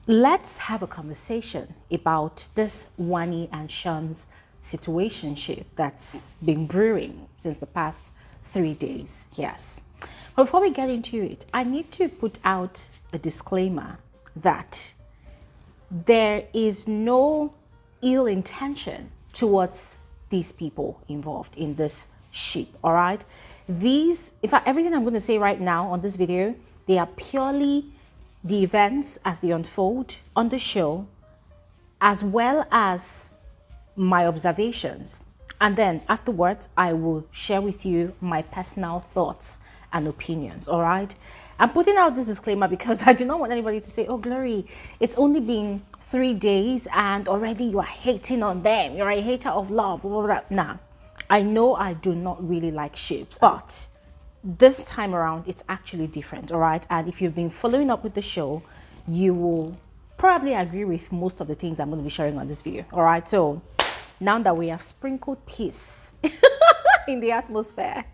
let's have a conversation about this Wannie and Sean's situationship that's been brewing since the past 3 days. Yes. But before we get into it, I need to put out a disclaimer that there is no ill intention towards these people involved in this ship, all right? These, in fact, everything I'm going to say right now on this video, they are purely the events as they unfold on the show, as well as my observations. And then afterwards, I will share with you my personal thoughts and opinions, all right? I'm putting out this disclaimer because I do not want anybody to say, oh, Glory, it's only been 3 days and already you are hating on them. You're a hater of love. Blah, blah, blah. Nah, I know I do not really like ships, but this time around, it's actually different, all right? And if you've been following up with the show, you will probably agree with most of the things I'm going to be sharing on this video, all right? So now that we have sprinkled peace in the atmosphere,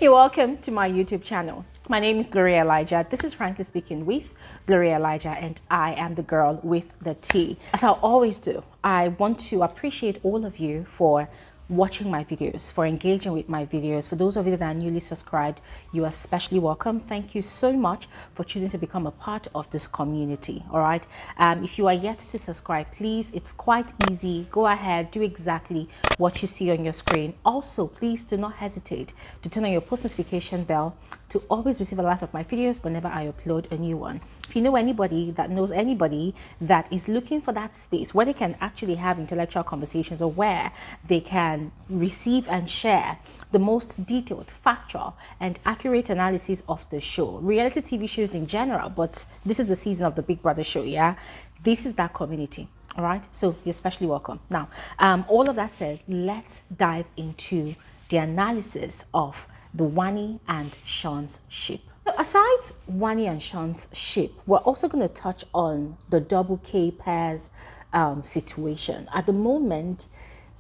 you're welcome to my YouTube channel. My name is Bbnaija. This is Frankly Speaking with Bbnaija, and I am the girl with the T. As I always do, I want to appreciate all of you for watching my videos, for engaging with my videos. For those of you that are newly subscribed, you are especially welcome. Thank you so much for choosing to become a part of this community, all right? If you are yet to subscribe, please, it's quite easy. Go ahead, do exactly what you see on your screen. Also, please do not hesitate to turn on your post notification bell to always receive the last of my videos whenever I upload a new one. If you know anybody that knows anybody that is looking for that space where they can actually have intellectual conversations, or where they can receive and share the most detailed, factual, and accurate analysis of the show, reality TV shows in general, but this is the season of the Big Brother show, yeah? This is that community, all right? So you're especially welcome. Now, all of that said, let's dive into the analysis of the Wannie and Sean's ship. So aside Wannie and Sean's ship, we're also going to touch on the Doublekay pairs situation. At the moment,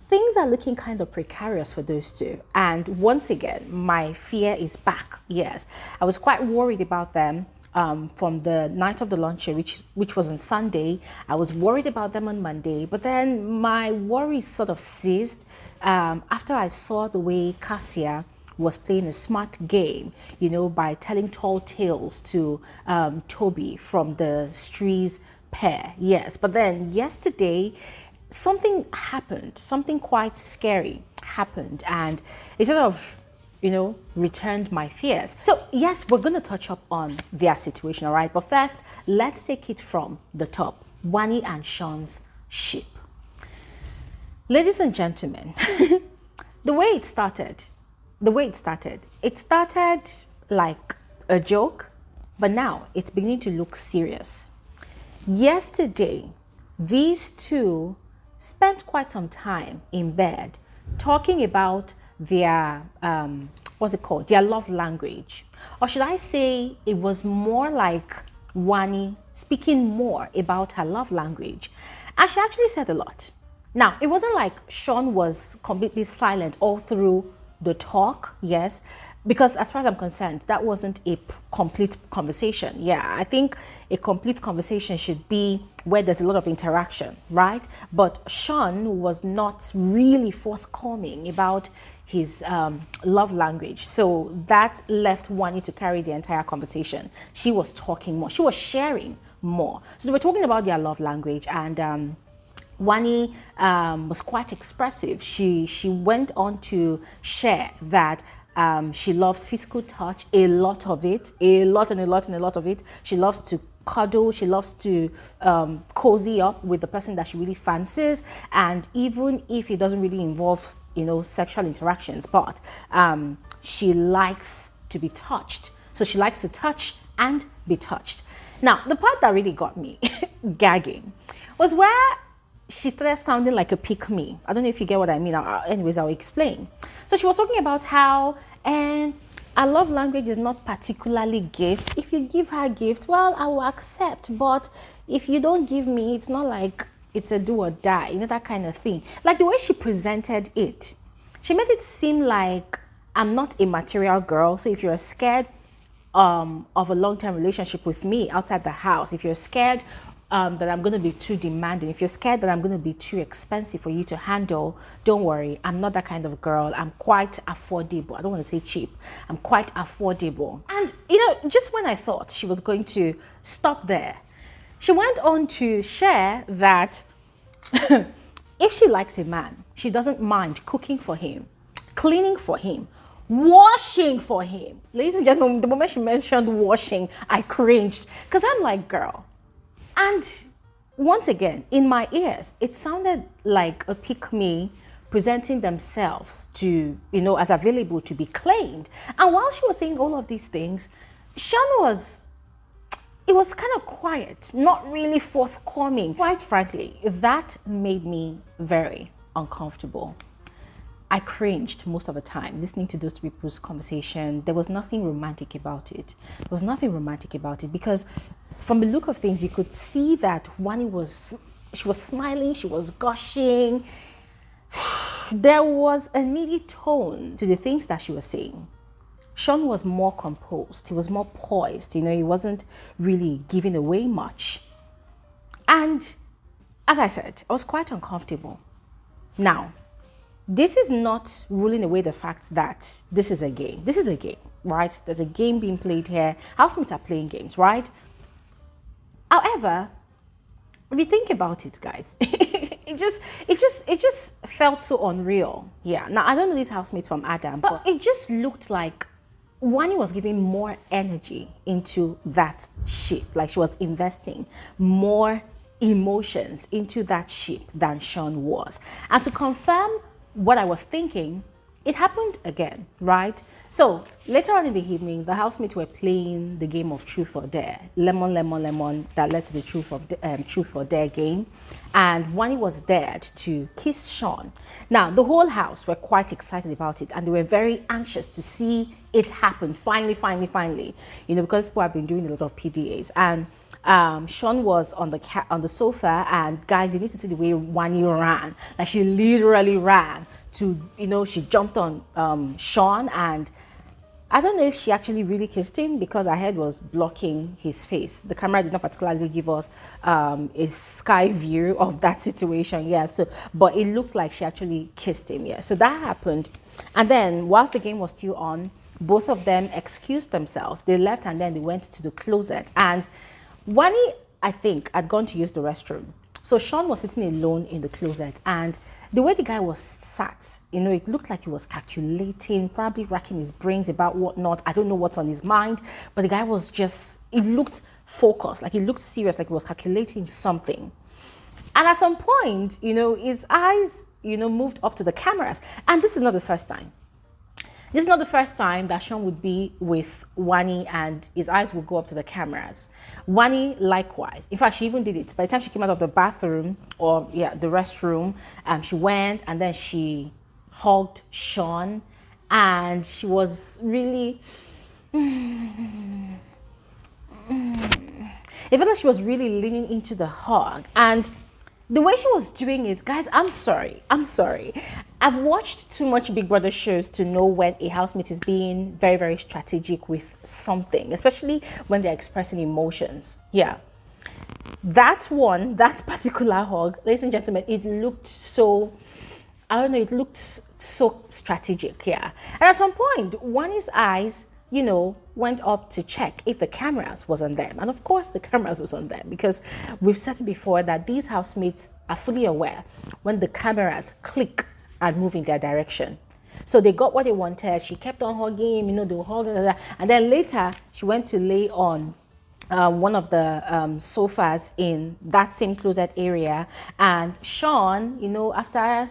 things are looking kind of precarious for those two. And once again, my fear is back. Yes, I was quite worried about them from the night of the launch show, which was on Sunday. I was worried about them on Monday, but then my worries sort of ceased after I saw the way Cassia was playing a smart game, you know, by telling tall tales to Toby from the Strees pair. Yes, but then yesterday, something happened, something quite scary happened, and it sort of, you know, returned my fears. So yes, we're going to touch up on their situation, all right? But first, let's take it from the top. Wannie and Sean's ship. Ladies and gentlemen, the way it started like a joke, but now it's beginning to look serious. Yesterday, these two spent quite some time in bed talking about their what's it called, their love language, or should I say it was more like Wannie speaking more about her love language, and she actually said a lot. Now, it wasn't like Shaun was completely silent all through the talk, yes, because as far as I'm concerned, that wasn't a complete conversation. Yeah, I think a complete conversation should be where there's a lot of interaction, right? But Shaun was not really forthcoming about his love language. So that left Wannie to carry the entire conversation. She was talking more. She was sharing more. So they were talking about their love language, and Wannie was quite expressive. She went on to share that she loves physical touch, a lot of it, a lot of it. She loves to cuddle, she loves to cozy up with the person that she really fancies, and even if it doesn't really involve, you know, sexual interactions, but she likes to be touched. So she likes to touch and be touched. Now, the part that really got me gagging was where she started sounding like a pick-me. I don't know if you get what I mean. Anyways, I'll explain. So she was talking about how, and our love language is not particularly gift. If you give her a gift, well, I will accept. But if you don't give me, it's not like it's a do or die, you know, that kind of thing. Like the way she presented it, she made it seem like I'm not a material girl. So if you're scared of a long-term relationship with me outside the house, if you're scared that I'm going to be too demanding, if you're scared that I'm going to be too expensive for you to handle, don't worry. I'm not that kind of girl. I'm quite affordable. I don't want to say cheap. I'm quite affordable. And, just when I thought she was going to stop there, she went on to share that if she likes a man, she doesn't mind cooking for him, cleaning for him, washing for him. Ladies and gentlemen, the moment she mentioned washing, I cringed because I'm like, girl. And once again, in my ears, it sounded like a pick-me presenting themselves to, as available to be claimed. And while she was saying all of these things, Shaun was kind of quiet, not really forthcoming. Quite frankly, that made me very uncomfortable. I cringed most of the time listening to those people's conversation. There was nothing romantic about it. There was nothing romantic about it because from the look of things, you could see that Wanni was smiling, she was gushing. There was a needy tone to the things that she was saying. Shaun was more composed. He was more poised. He wasn't really giving away much. And as I said, I was quite uncomfortable. Now, this is not ruling away the fact that this is a game. This is a game, right? There's a game being played here. Housemates are playing games, right? However, if you think about it, guys, it just felt so unreal. Yeah. Now, I don't know these housemates from Adam, but it just looked like Wanni was giving more energy into that ship. Like she was investing more emotions into that ship than Shaun was. And to confirm what I was thinking, it happened again, right? So later on in the evening, the housemates were playing the game of truth or dare, lemon, lemon, lemon, that led to the truth or dare game. And Wanni was dared to kiss Shaun. Now, the whole house were quite excited about it, and they were very anxious to see it happen. Finally, because people have been doing a lot of PDAs. And Shaun was on the sofa, and guys, you need to see the way Wanni ran. Like she literally ran to, she jumped on Shaun, and I don't know if she actually really kissed him because her head was blocking his face. The camera did not particularly give us a sky view of that situation. Yeah, but it looked like she actually kissed him. Yeah, so that happened. And then whilst the game was still on, both of them excused themselves. They left and then they went to the closet. And Wanni, I think, had gone to use the restroom. So Shaun was sitting alone in the closet, and the way the guy was sat, it looked like he was calculating, probably racking his brains about whatnot. I don't know what's on his mind, but the guy was it looked focused, like he looked serious, like he was calculating something. And at some point, his eyes, moved up to the cameras. And this is not the first time. This is not the first time that Shaun would be with Wanni and his eyes would go up to the cameras. Wanni likewise. In fact, she even did it. By the time she came out of the bathroom or the restroom, she went and then she hugged Shaun, and she was really it felt like she was really leaning into the hug. And the way she was doing it, guys, I'm sorry. I've watched too much Big Brother shows to know when a housemate is being very, very strategic with something, especially when they're expressing emotions. Yeah. That particular hug, ladies and gentlemen, it looked so, I don't know, it looked so strategic, yeah. And at some point, Wanni's eyes, went up to check if the cameras was on them. And of course, the cameras was on them because we've said before that these housemates are fully aware when the cameras click and move in their direction. So they got what they wanted. She kept on hugging him, they were hugging, and then later she went to lay on one of the sofas in that same closet area. And Shaun, after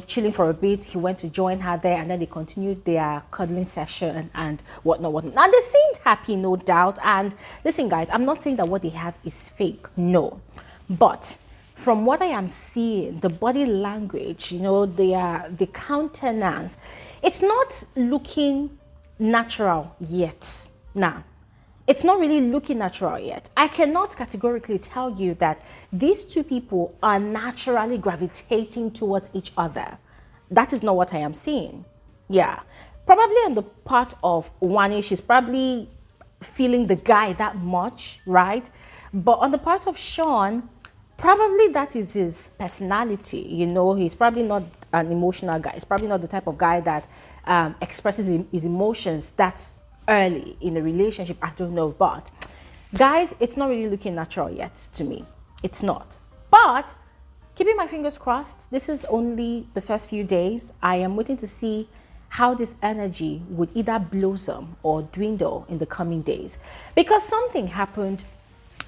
chilling for a bit, he went to join her there, and then they continued their cuddling session and whatnot. Now, they seemed happy, no doubt. And listen, guys, I'm not saying that what they have is fake, no. But from what I am seeing, the body language, the countenance, it's not looking natural yet. Now, it's not really looking natural yet. I cannot categorically tell you that these two people are naturally gravitating towards each other. That is not what I am seeing. Yeah. Probably on the part of Wanni, she's probably feeling the guy that much, right? But on the part of Shaun, probably that is his personality. You know, he's probably not an emotional guy. He's probably not the type of guy that expresses his emotions that early in a relationship. I don't know, but guys, it's not really looking natural yet to me. It's not. But keeping my fingers crossed, this is only the first few days. I am waiting to see how this energy would either blossom or dwindle in the coming days, because something happened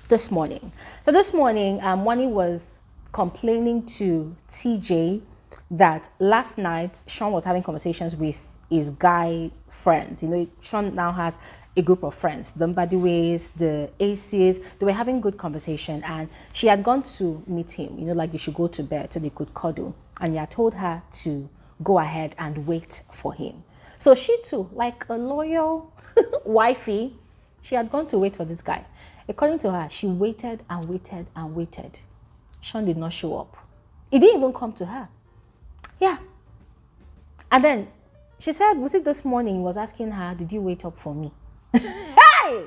this morning. So this morning, Wanni was complaining to TJ that last night Shaun was having conversations with his guy friends. You know, Shaun now has a group of friends, the Mbadiways, the Aces. They were having good conversation, and she had gone to meet him, you know, like they should go to bed so they could cuddle, and he had told her to go ahead and wait for him. So she too, like a loyal wifey, she had gone to wait for this guy. According to her, she waited and waited and waited. Shaun did not show up. He didn't even come to her. Yeah. And then she said, was it this morning, he was asking her, did you wait up for me? Hey!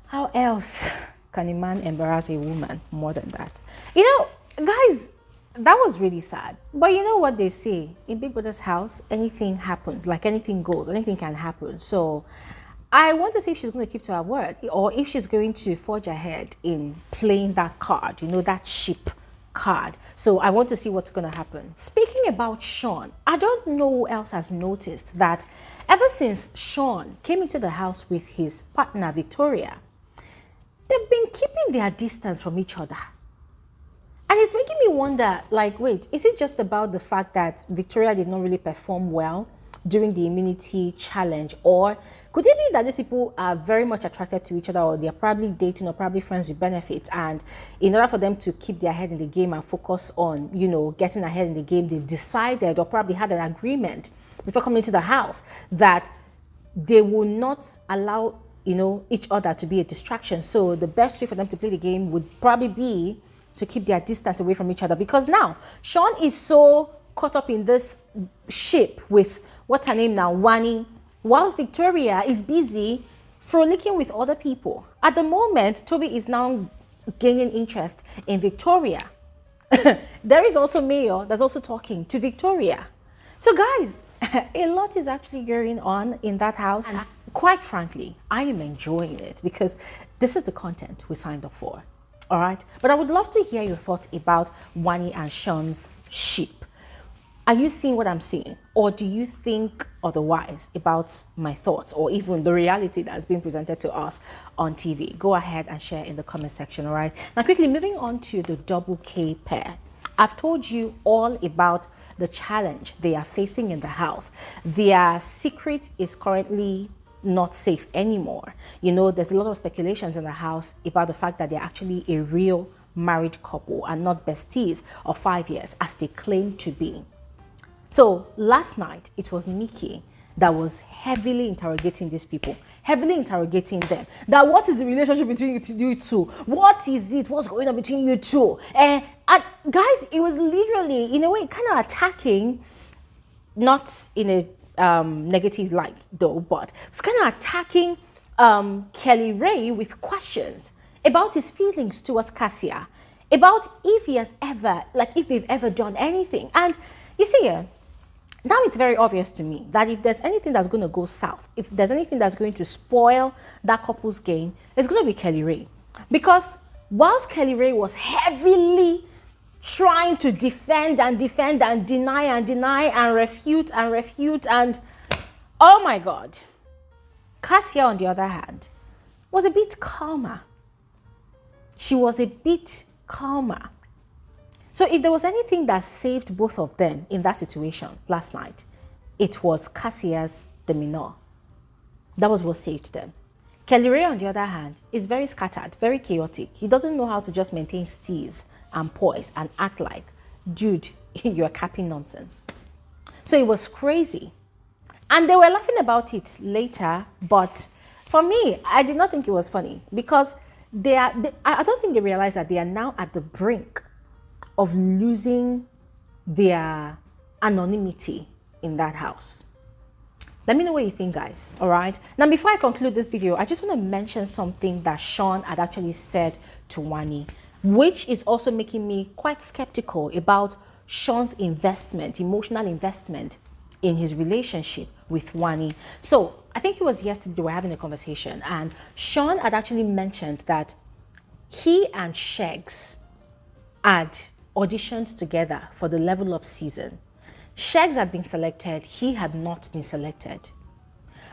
How else can a man embarrass a woman more than that? You know, guys, that was really sad. But you know what they say, in Big Brother's house, anything happens, like anything goes, anything can happen. So I want to see if she's going to keep to her word, or if she's going to forge ahead in playing that card, you know, that sheep card. So I want to see what's going to happen. Speaking about Shaun, I don't know who else has noticed that ever since Shaun came into the house with his partner Victoria, they've been keeping their distance from each other. And it's making me wonder, like, wait, is it just about the fact that Victoria did not really perform well during the immunity challenge, or could it be that these people are very much attracted to each other, or they're probably dating or probably friends with benefits, and in order for them to keep their head in the game and focus on, you know, getting ahead in the game, they've decided or probably had an agreement before coming into the house that they will not allow, you know, each other to be a distraction. So the best way for them to play the game would probably be to keep their distance away from each other, because now Shaun is so caught up in this ship with, what's her name now, Wanni, whilst Victoria is busy frolicking with other people. At the moment, Toby is now gaining interest in Victoria. There is also Mayor that's also talking to Victoria. So guys, a lot is actually going on in that house, and quite frankly, I am enjoying it because this is the content we signed up for. All right, but I would love to hear your thoughts about Wanni and Shaun's sheep. Are you seeing what I'm seeing, or do you think otherwise about my thoughts, or even the reality that has been presented to us on TV? Go ahead and share in the comment section. All right, now quickly moving on to the Doublekay pair. I've told you all about the challenge they are facing in the house. Their secret is currently not safe anymore. You know, there's a lot of speculations in the house about the fact that they're actually a real married couple and not besties of 5 years as they claim to be. So last night it was Michky that was heavily interrogating these people, heavily interrogating them. That what is the relationship between you two? What is it? What's going on between you two? And guys, it was literally in a way kind of attacking, not in a negative light though, but it's kind of attacking Kelly Ray with questions about his feelings towards Cassia, about if he has ever, like if they've ever done anything. And you see, now it's very obvious to me that if there's anything that's going to go south, if there's anything that's going to spoil that couple's game, it's going to be Kelly Ray. Because whilst Kelly Ray was heavily trying to defend and defend and deny and refute and oh my God, Cassia on the other hand was a bit calmer. She was a bit calmer. So if there was anything that saved both of them in that situation last night, it was Cassia's demeanor. That was what saved them. Kelly Ray, on the other hand, is very scattered, very chaotic. He doesn't know how to just maintain steeze and poise and act like, dude, you're capping nonsense. So it was crazy. And they were laughing about it later, but for me, I did not think it was funny because I don't think they realize that they are now at the brink of losing their anonymity in that house. Let me know what you think, guys. All right. Now, before I conclude this video, I just want to mention something that Shaun had actually said to Wanni, which is also making me quite skeptical about Shaun's investment, emotional investment in his relationship with Wanni. So I think it was yesterday they were having a conversation, and Shaun had actually mentioned that he and Shegs had auditioned together for the Level Up season. Shegs had been selected, he had not been selected.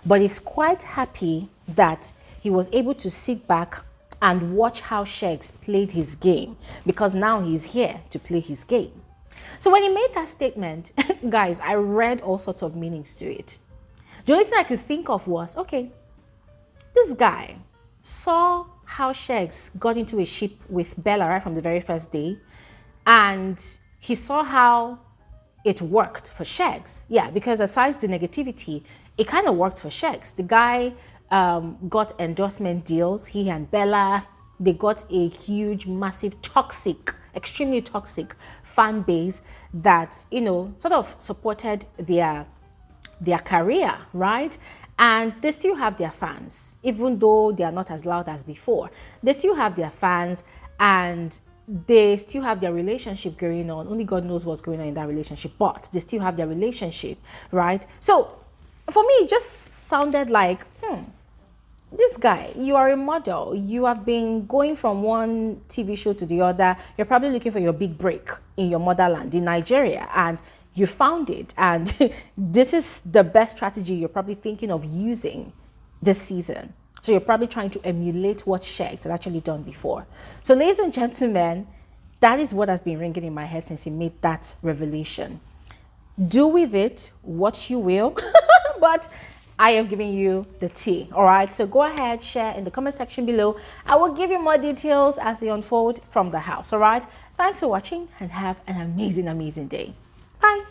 But he's quite happy that he was able to sit back and watch how Shegs played his game, because now he's here to play his game. So when he made that statement, guys, I read all sorts of meanings to it. The only thing I could think of was, okay, this guy saw how Shegs got into a ship with Bella right from the very first day, and he saw how it worked for Shegs. Yeah, because aside the negativity, it kind of worked for Shegs. The guy got endorsement deals. He and Bella, they got a huge, massive, toxic, extremely toxic fan base that, you know, sort of supported their career, right? And they still have their fans, even though they are not as loud as before. They still have their fans, and they still have their relationship going on. Only God knows what's going on in that relationship, but they still have their relationship, right? So for me, it just sounded like, this guy, you are a model. You have been going from one TV show to the other. You're probably looking for your big break in your motherland, in Nigeria, and you found it. And this is the best strategy you're probably thinking of using this season. So you're probably trying to emulate what Shegs had actually done before. So ladies and gentlemen, that is what has been ringing in my head since he made that revelation. Do with it what you will, but I have given you the tea. All right, so go ahead, share in the comment section below. I will give you more details as they unfold from the house. All right, thanks for watching and have an amazing, amazing day. Bye.